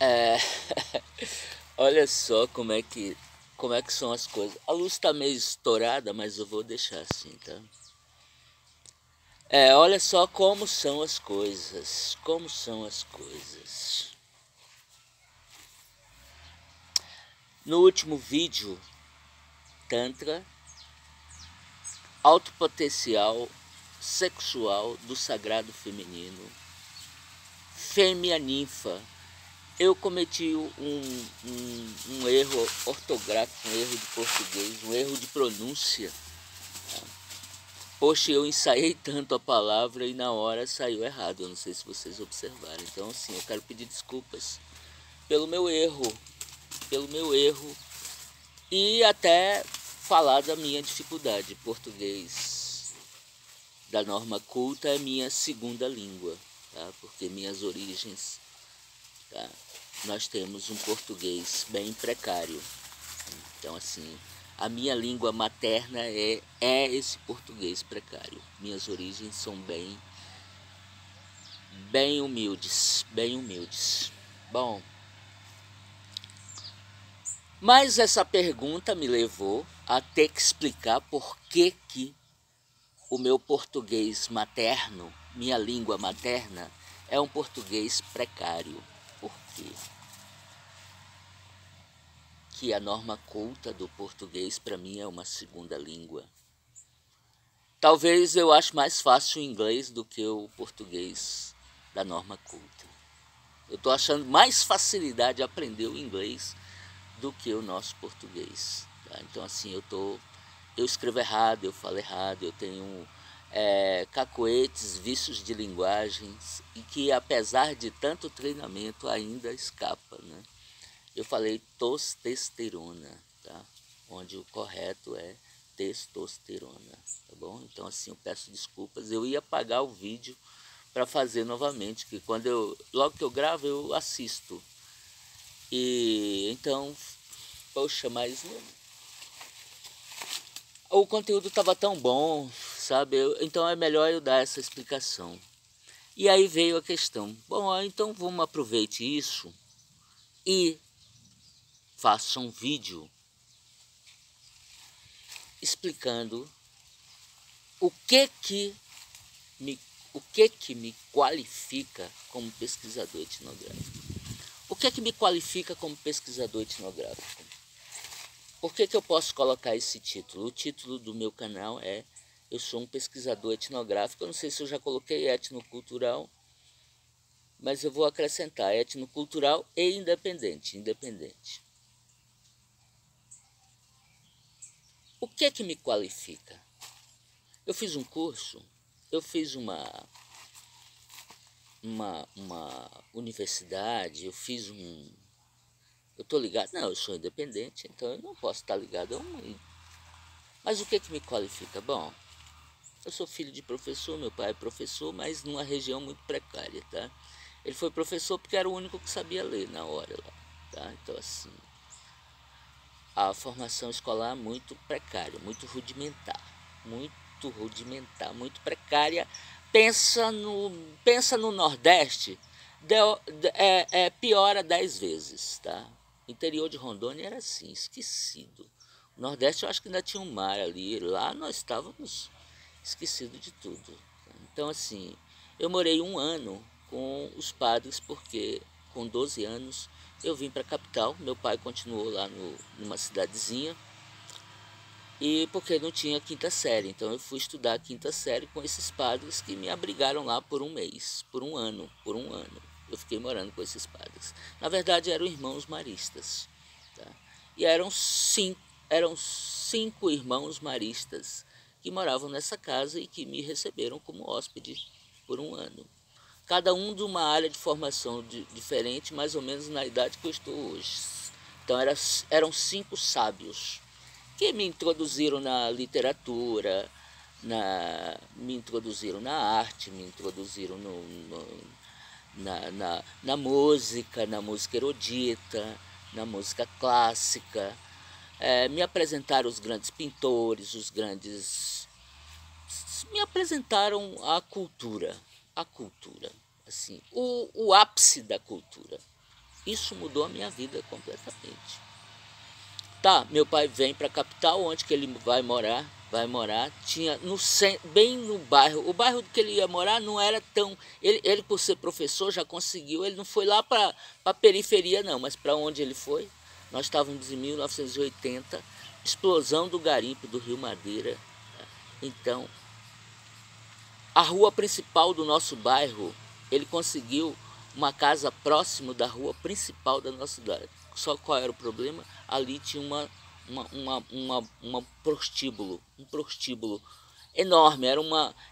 É, olha só como é que são as coisas. A luz tá meio estourada, mas eu vou deixar assim, tá? Olha só como são as coisas, como são as coisas. No último vídeo, Tantra, alto potencial sexual do sagrado feminino, fêmea ninfa, eu cometi um erro ortográfico, um erro de português, um erro de pronúncia. Poxa, eu ensaiei tanto a palavra e na hora saiu errado, eu não sei se vocês observaram. Então, assim, eu quero pedir desculpas pelo meu erro, pelo meu erro e até falar da minha dificuldade. Português da norma culta é minha segunda língua, tá? Porque minhas origens, tá? Nós temos um português bem precário. Então, assim, a minha língua materna é esse português precário. Minhas origens são bem humildes, bem humildes. Bom, mas essa pergunta me levou a ter que explicar por que o meu português materno, minha língua materna, é um português precário. Por quê? Que a norma culta do português para mim é uma segunda língua. Talvez eu ache mais fácil o inglês do que o português da norma culta. Eu estou achando mais facilidade de aprender o inglês do que o nosso português. Tá? Então, assim, eu escrevo errado, eu falo errado, eu tenho cacoetes, vícios de linguagens, e que apesar de tanto treinamento ainda escapa. Né? Eu falei testosterona, tá? Onde o correto é testosterona, tá bom? Então, assim, eu peço desculpas. Eu ia apagar o vídeo para fazer novamente, que logo que eu gravo eu assisto. E então, poxa, mas o conteúdo estava tão bom, sabe? Então é melhor eu dar essa explicação. E aí veio a questão, bom, então vamos aproveitar isso e faça um vídeo explicando o que me qualifica como pesquisador etnográfico. O que me qualifica como pesquisador etnográfico? Por que eu posso colocar esse título? O título do meu canal é Eu sou um pesquisador etnográfico. Eu não sei se eu já coloquei etnocultural, mas eu vou acrescentar etnocultural e independente. O que me qualifica? Eu fiz um curso, eu fiz uma universidade, eu estou ligado, não, eu sou independente, então eu não posso estar ligado a uma. Mas o que me qualifica? Bom, eu sou filho de professor, meu pai é professor, mas numa região muito precária, tá? Ele foi professor porque era o único que sabia ler na hora lá, tá? Então, assim, a formação escolar muito precária, muito precária. Pensa no Nordeste, piora 10 vezes, tá? O interior de Rondônia era assim, esquecido. O Nordeste eu acho que ainda tinha um mar ali, lá nós estávamos esquecidos de tudo. Então, assim, eu morei um ano com os padres porque com 12 anos eu vim para a capital, meu pai continuou lá numa cidadezinha, e porque não tinha quinta série, então eu fui estudar a quinta série com esses padres que me abrigaram lá por um mês, por um ano. Eu fiquei morando com esses padres. Na verdade eram irmãos maristas, tá? E eram cinco irmãos maristas que moravam nessa casa e que me receberam como hóspede por um ano. Cada um de uma área de formação diferente, mais ou menos na idade que eu estou hoje. Então eram cinco sábios que me introduziram na literatura, me introduziram na arte, me introduziram na música, na música erudita, na música clássica. Me apresentaram os grandes pintores, me apresentaram a cultura, assim, o ápice da cultura. Isso mudou a minha vida completamente. Tá, meu pai vem para a capital, onde que ele vai morar? Tinha no bem no bairro. O bairro que ele ia morar não era tão. Ele por ser professor, já conseguiu. Ele não foi lá para a periferia, não, mas para onde ele foi? Nós estávamos em 1980, explosão do garimpo do Rio Madeira. Então, a rua principal do nosso bairro, ele conseguiu uma casa próximo da rua principal da nossa cidade. Só qual era o problema? Ali tinha um prostíbulo enorme.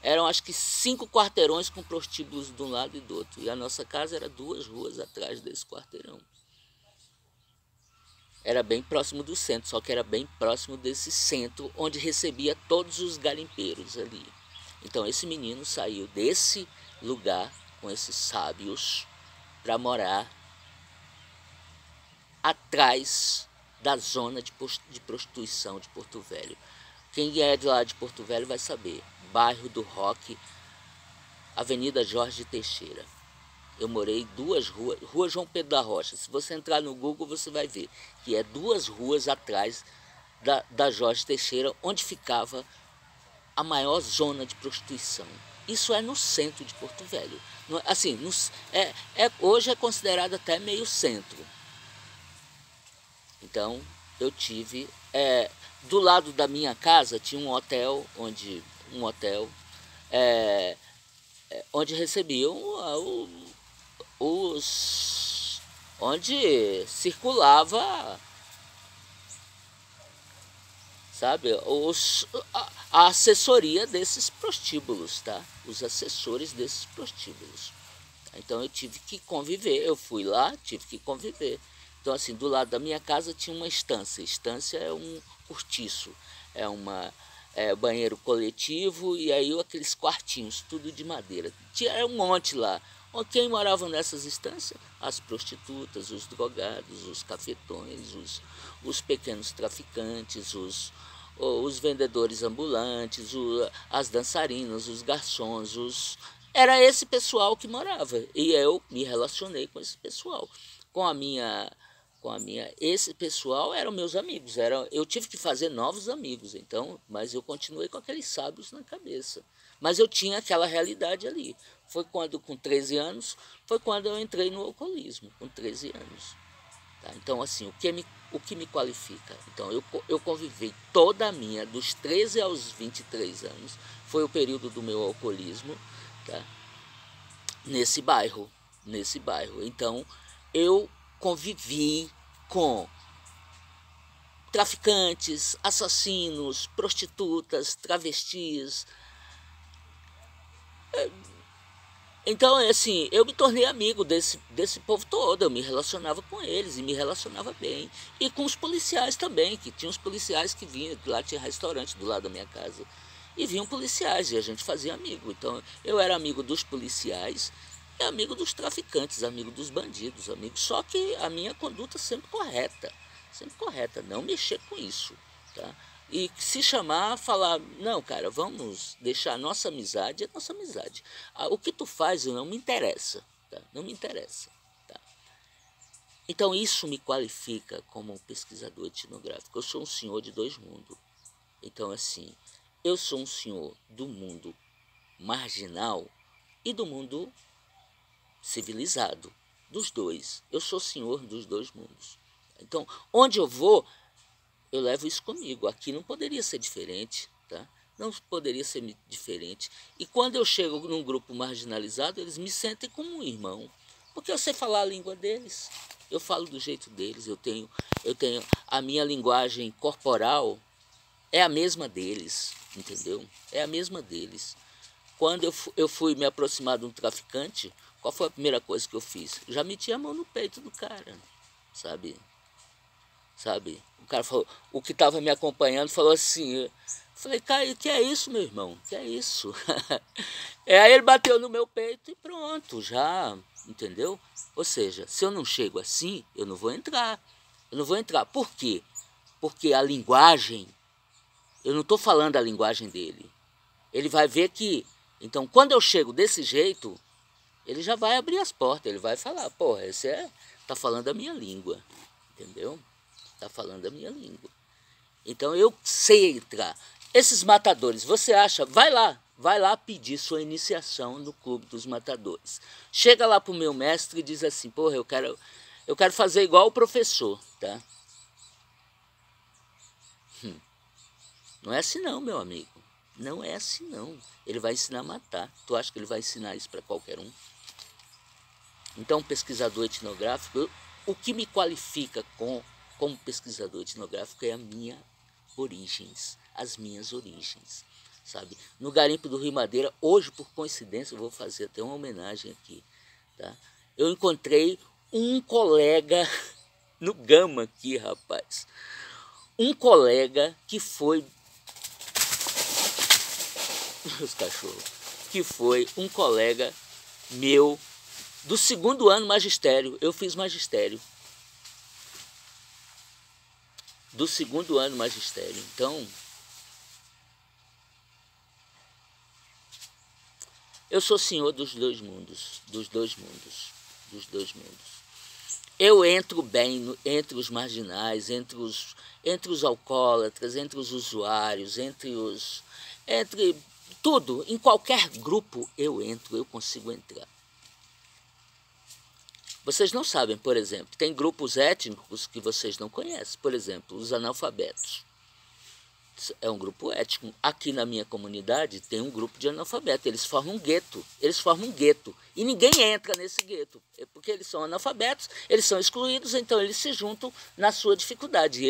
Eram acho que 5 quarteirões com prostíbulos de um lado e do outro. E a nossa casa era 2 ruas atrás desse quarteirão. Era bem próximo do centro, só que era bem próximo desse centro onde recebia todos os garimpeiros ali. Então esse menino saiu desse lugar com esses sábios para morar atrás da zona de prostituição de Porto Velho. Quem é de lá de Porto Velho vai saber. Bairro do Rock, Avenida Jorge Teixeira. Eu morei 2 ruas, Rua João Pedro da Rocha. Se você entrar no Google, você vai ver que é 2 ruas atrás da Jorge Teixeira, onde ficava a maior zona de prostituição. Isso é no centro de Porto Velho. Assim, hoje é considerado até meio centro. Então, eu tive... do lado da minha casa tinha um hotel, onde recebiam onde circulava, sabe, a assessoria desses prostíbulos, tá? Os assessores desses prostíbulos. Então eu tive que conviver, eu fui lá, tive que conviver. Então assim, do lado da minha casa tinha uma estância. Estância é um cortiço, banheiro coletivo e aí aqueles quartinhos, tudo de madeira. Tinha um monte lá. Quem morava nessas estâncias? As prostitutas, os drogados, os cafetões, os pequenos traficantes, os vendedores ambulantes, as dançarinas, os garçons, era esse pessoal que morava. E eu me relacionei com esse pessoal. Esse pessoal eram meus amigos. Eu tive que fazer novos amigos, então, mas eu continuei com aqueles sábios na cabeça. Mas eu tinha aquela realidade ali. Foi quando, com 13 anos, foi quando eu entrei no alcoolismo, com 13 anos. Tá? Então, assim, o que me qualifica? Então, eu convivi toda a minha, dos 13 aos 23 anos, foi o período do meu alcoolismo, tá? Nesse bairro. Então, eu convivi com traficantes, assassinos, prostitutas, travestis. Então, assim, eu me tornei amigo desse povo todo, eu me relacionava com eles e me relacionava bem. E com os policiais também, que tinha uns policiais que vinham, lá tinha restaurante do lado da minha casa, e vinham policiais e a gente fazia amigo. Então, eu era amigo dos policiais, e amigo dos traficantes, amigo dos bandidos, amigo. Só que a minha conduta sempre correta, não mexer com isso, tá? E se chamar, falar, não, cara, vamos deixar a nossa amizade, é nossa amizade. O que tu faz não me interessa, tá? Não me interessa, tá? Então isso me qualifica como um pesquisador etnográfico. Eu sou um senhor de 2 mundos. Então assim, eu sou um senhor do mundo marginal e do mundo civilizado, dos dois. Eu sou senhor dos 2 mundos. Então, onde eu vou, eu levo isso comigo. Aqui não poderia ser diferente, tá? Não poderia ser diferente. E quando eu chego num grupo marginalizado, eles me sentem como um irmão. Porque eu sei falar a língua deles. Eu falo do jeito deles. Eu tenho a minha linguagem corporal é a mesma deles, entendeu? É a mesma deles. Quando eu fui me aproximar de um traficante, qual foi a primeira coisa que eu fiz? Eu já meti a mão no peito do cara, sabe? O cara falou, o que estava me acompanhando falou assim, eu falei, cara, que é isso, meu irmão? Que é isso? Aí ele bateu no meu peito e pronto, já, entendeu? Ou seja, se eu não chego assim, eu não vou entrar. Por quê? Porque a linguagem, eu não estou falando a linguagem dele. Ele vai ver que, então, quando eu chego desse jeito, ele já vai abrir as portas, ele vai falar, porra, esse é está falando a minha língua, entendeu? Está falando a minha língua. Então eu sei entrar. Esses matadores, você acha, vai lá pedir sua iniciação no Clube dos Matadores. Chega lá para o meu mestre e diz assim, porra, eu quero fazer igual o professor, tá? Não é assim não, meu amigo. Não é assim não. Ele vai ensinar a matar. Tu acha que ele vai ensinar isso para qualquer um? Então, pesquisador etnográfico, o que me qualifica como pesquisador etnográfico é a minha origens, as minhas origens, sabe? No garimpo do Rio Madeira, hoje, por coincidência, eu vou fazer até uma homenagem aqui, tá? Eu encontrei um colega no Gama aqui, rapaz. Um colega que foi... Os cachorros. Que foi um colega meu do 2º ano magistério. Eu fiz magistério. Do 2º ano magistério. Então, eu sou senhor dos dois mundos. Dos dois mundos. Dos dois mundos. Eu entro bem entre os marginais, entre os alcoólatras, entre os usuários, entre tudo. Em qualquer grupo eu entro, eu consigo entrar. Vocês não sabem, por exemplo, tem grupos étnicos que vocês não conhecem. Por exemplo, os analfabetos. É um grupo étnico. Aqui na minha comunidade tem um grupo de analfabetos. Eles formam um gueto. Eles formam um gueto. E ninguém entra nesse gueto. Porque eles são analfabetos, eles são excluídos, então eles se juntam na sua dificuldade.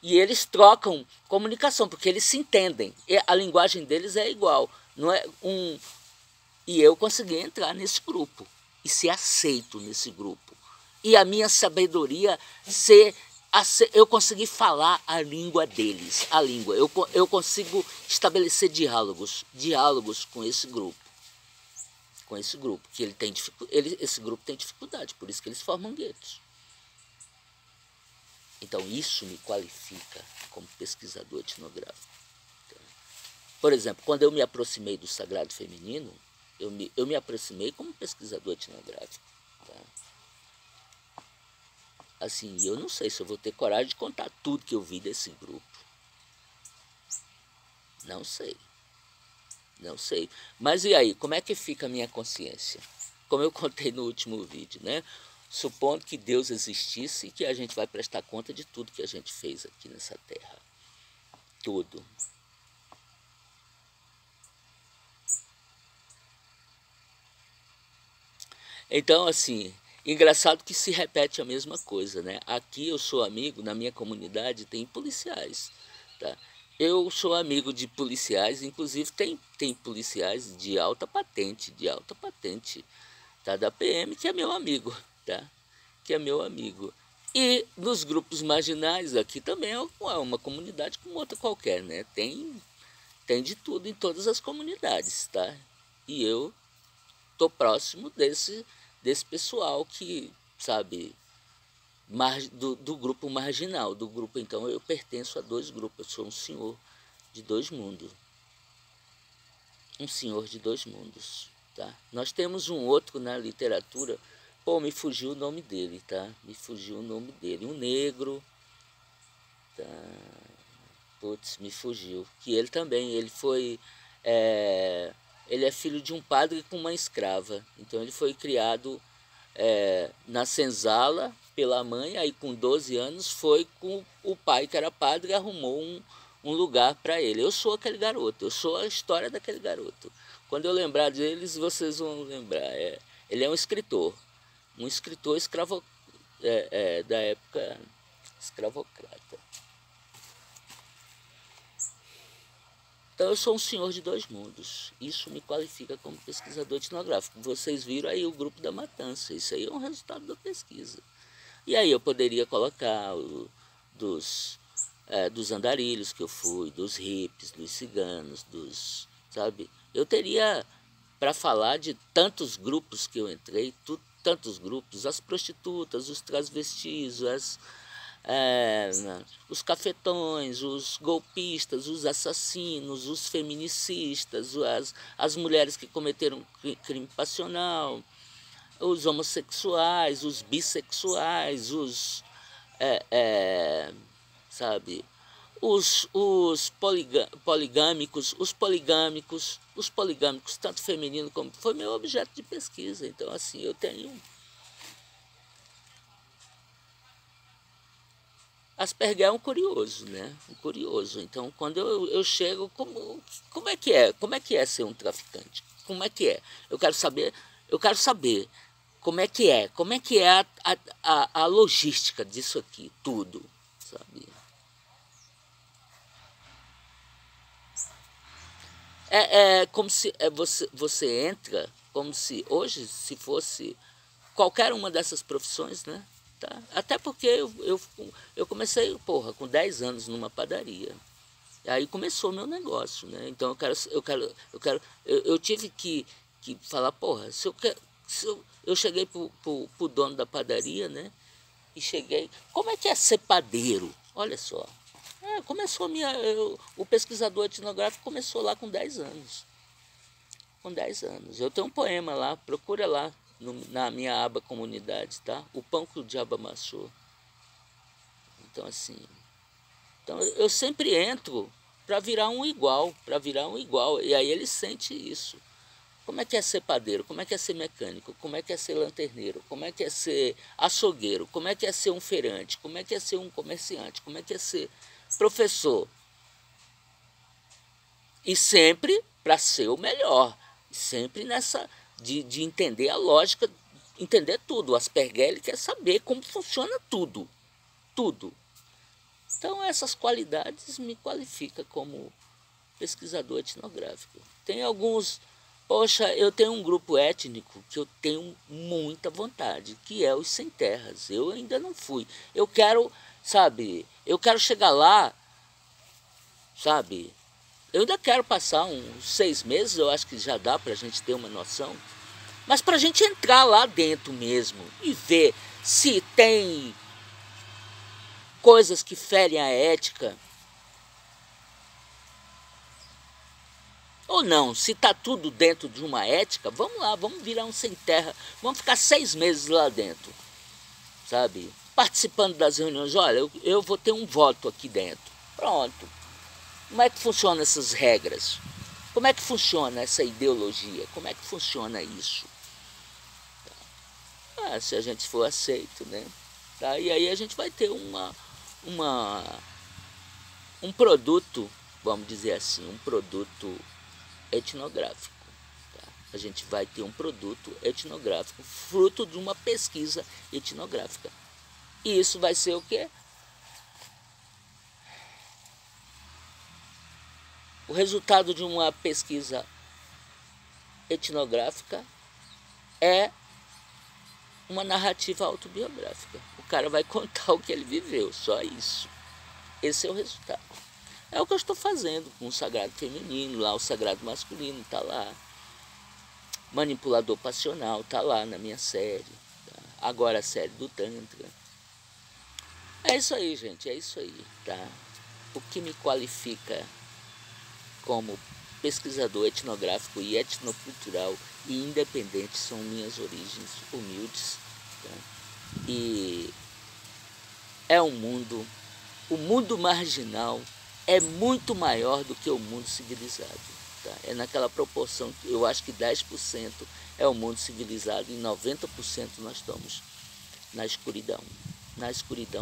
E eles trocam comunicação, porque eles se entendem. E a linguagem deles é igual. Não é E eu consegui entrar nesse grupo. E ser aceito nesse grupo. E a minha sabedoria eu consegui falar a língua deles, a língua. Eu consigo estabelecer diálogos com esse grupo. Com esse grupo, que esse grupo tem dificuldade, por isso que eles formam guetos. Então isso me qualifica como pesquisador etnográfico. Por exemplo, quando eu me aproximei do sagrado feminino, eu me aproximei como pesquisador etnográfico. Tá? Assim, eu não sei se eu vou ter coragem de contar tudo que eu vi desse grupo. Não sei. Não sei. Mas e aí, como é que fica a minha consciência? Como eu contei no último vídeo, né? Supondo que Deus existisse e que a gente vai prestar conta de tudo que a gente fez aqui nessa terra. Tudo. Então, assim, engraçado que se repete a mesma coisa, né? Aqui eu sou amigo, na minha comunidade tem policiais, tá? Eu sou amigo de policiais, inclusive tem policiais de alta patente, tá? Da PM, que é meu amigo, tá? Que é meu amigo. E nos grupos marginais aqui também é uma comunidade como outra qualquer, né? Tem de tudo em todas as comunidades, tá? E eu tô próximo desse pessoal que, sabe, do grupo marginal, do grupo. Então eu pertenço a 2 grupos, eu sou um senhor de 2 mundos. Um senhor de 2 mundos, tá? Nós temos um outro na literatura, pô, me fugiu o nome dele, tá? Me fugiu o nome dele, um negro, tá? Putz, me fugiu. Que ele também, ele é filho de um padre com uma escrava. Então ele foi criado na senzala pela mãe, aí com 12 anos foi com o pai que era padre e arrumou um lugar para ele. Eu sou aquele garoto, eu sou a história daquele garoto. Quando eu lembrar deles, vocês vão lembrar. Ele é um escritor da época escravocrata. Então eu sou um senhor de 2 mundos. Isso me qualifica como pesquisador etnográfico. Vocês viram aí o grupo da matança. Isso aí é um resultado da pesquisa. E aí eu poderia colocar dos andarilhos que eu fui, dos hippies, dos ciganos, sabe? Eu teria para falar de tantos grupos que eu entrei, tantos grupos, as prostitutas, os transvestis, os cafetões, os golpistas, os assassinos, os feminicistas, as mulheres que cometeram crime passional, os homossexuais, os bissexuais, sabe, os poligâmicos, tanto feminino como... Foi meu objeto de pesquisa. Então, assim, eu tenho... Asperger é um curioso, né? Um curioso. Então, quando eu chego, como é que é? Como é que é ser um traficante? Como é que é? Eu quero saber como é que é? Como é que é a logística disso aqui, tudo, sabe? É como se você entra, como se hoje, se fosse qualquer uma dessas profissões, né? Tá? Até porque eu comecei, porra, com 10 anos numa padaria. Aí começou o meu negócio, né? Então eu tive que falar, porra, eu cheguei pro dono da padaria, né? E cheguei, como é que é ser padeiro? Olha só. Começou o pesquisador etnográfico começou lá com 10 anos. Com 10 anos. Eu tenho um poema lá, procura lá na minha aba comunidade, tá? O pão que o diabo amassou. Então, assim... Então, eu sempre entro para virar um igual, E aí ele sente isso. Como é que é ser padeiro? Como é que é ser mecânico? Como é que é ser lanterneiro? Como é que é ser açougueiro? Como é que é ser um feirante? Como é que é ser um comerciante? Como é que é ser professor? E sempre para ser o melhor. Sempre nessa de entender a lógica, entender tudo. O Asperger, ele quer saber como funciona tudo. Tudo. Então, essas qualidades me qualificam como pesquisador etnográfico. Tem alguns... Poxa, eu tenho um grupo étnico que eu tenho muita vontade, que é os sem terras. Eu ainda não fui. Eu quero, sabe, eu quero chegar lá, sabe? Eu ainda quero passar uns 6 meses, eu acho que já dá para a gente ter uma noção. Mas para a gente entrar lá dentro mesmo e ver se tem coisas que ferem a ética ou não, se está tudo dentro de uma ética, vamos lá, vamos virar um sem terra, vamos ficar 6 meses lá dentro, sabe? Participando das reuniões, olha, eu vou ter um voto aqui dentro, pronto. Como é que funcionam essas regras? Como é que funciona essa ideologia? Como é que funciona isso? Se a gente for aceito, né? Tá? E aí a gente vai ter um produto, vamos dizer assim, um produto etnográfico. Tá? A gente vai ter um produto etnográfico, fruto de uma pesquisa etnográfica. E isso vai ser o quê? O resultado de uma pesquisa etnográfica é uma narrativa autobiográfica. O cara vai contar o que ele viveu, só isso. Esse é o resultado. É o que eu estou fazendo com o sagrado feminino, lá o sagrado masculino está lá. Manipulador passional está lá na minha série. Tá? Agora a série do Tantra. É isso aí, gente, é isso aí. Tá? O que me qualifica como pesquisador etnográfico e etnocultural e independente são minhas origens humildes. Tá? E é um mundo, o mundo marginal é muito maior do que o mundo civilizado. Tá? É naquela proporção que eu acho que 10% é o mundo civilizado e 90% nós estamos na escuridão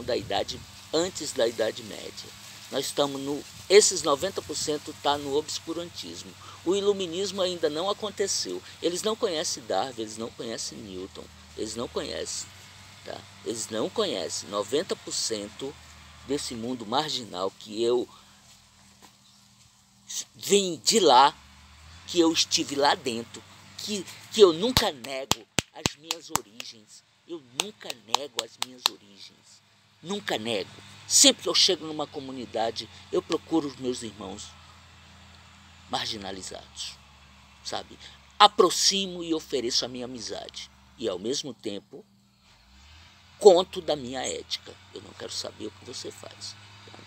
da idade, antes da Idade Média. Nós estamos esses 90% está no obscurantismo. O iluminismo ainda não aconteceu. Eles não conhecem Darwin, eles não conhecem Newton, eles não conhecem. Tá? Eles não conhecem. 90% desse mundo marginal que eu vim de lá, que eu estive lá dentro, que eu nunca nego as minhas origens. Eu nunca nego as minhas origens. Nunca nego. Sempre que eu chego numa comunidade, eu procuro os meus irmãos marginalizados, sabe? Aproximo e ofereço a minha amizade. E, ao mesmo tempo, conto da minha ética. Eu não quero saber o que você faz. Tá?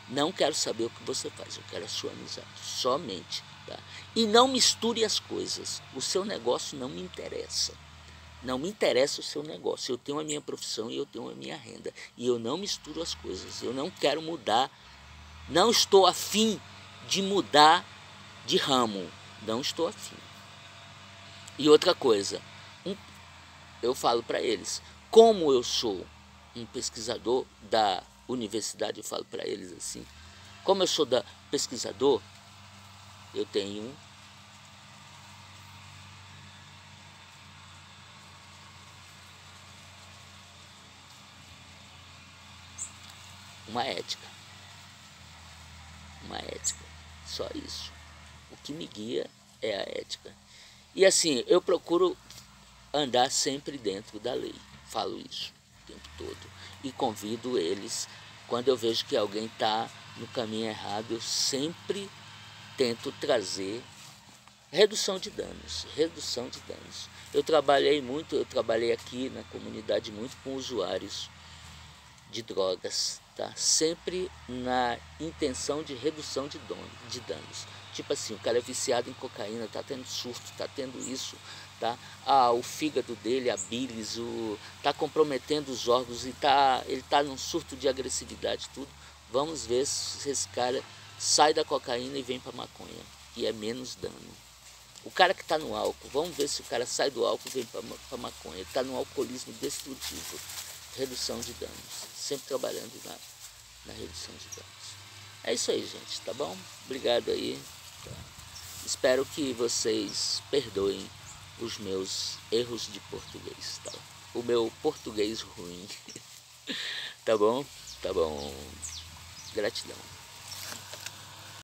Não quero saber o que você faz. Eu quero a sua amizade. Somente. Tá? E não misture as coisas. O seu negócio não me interessa. Não me interessa o seu negócio. Eu tenho a minha profissão e eu tenho a minha renda. E eu não misturo as coisas. Eu não quero mudar. Não estou afim de mudar de ramo. Não estou afim. E outra coisa, eu falo para eles, como eu sou um pesquisador da universidade, eu falo para eles assim, como eu sou pesquisador, eu tenho uma ética, só isso. O que me guia é a ética. E assim, eu procuro andar sempre dentro da lei, falo isso o tempo todo. E convido eles, quando eu vejo que alguém está no caminho errado, eu sempre tento trazer redução de danos, Eu trabalhei aqui na comunidade muito com usuários de drogas, tá? Sempre na intenção de redução de danos. Tipo assim, o cara é viciado em cocaína, tá tendo surto, tá tendo isso, tá? O fígado dele, a bilis, tá comprometendo os órgãos e ele tá num surto de agressividade, tudo. Vamos ver se esse cara sai da cocaína e vem para maconha, e é menos dano. O cara que está no álcool, vamos ver se o cara sai do álcool e vem para maconha. Ele está no alcoolismo destrutivo. Redução de danos. Sempre trabalhando na redução de danos. É isso aí, gente, tá bom? Obrigado aí. Tá? Espero que vocês perdoem os meus erros de português, tá? O meu português ruim. Tá bom? Tá bom. Gratidão.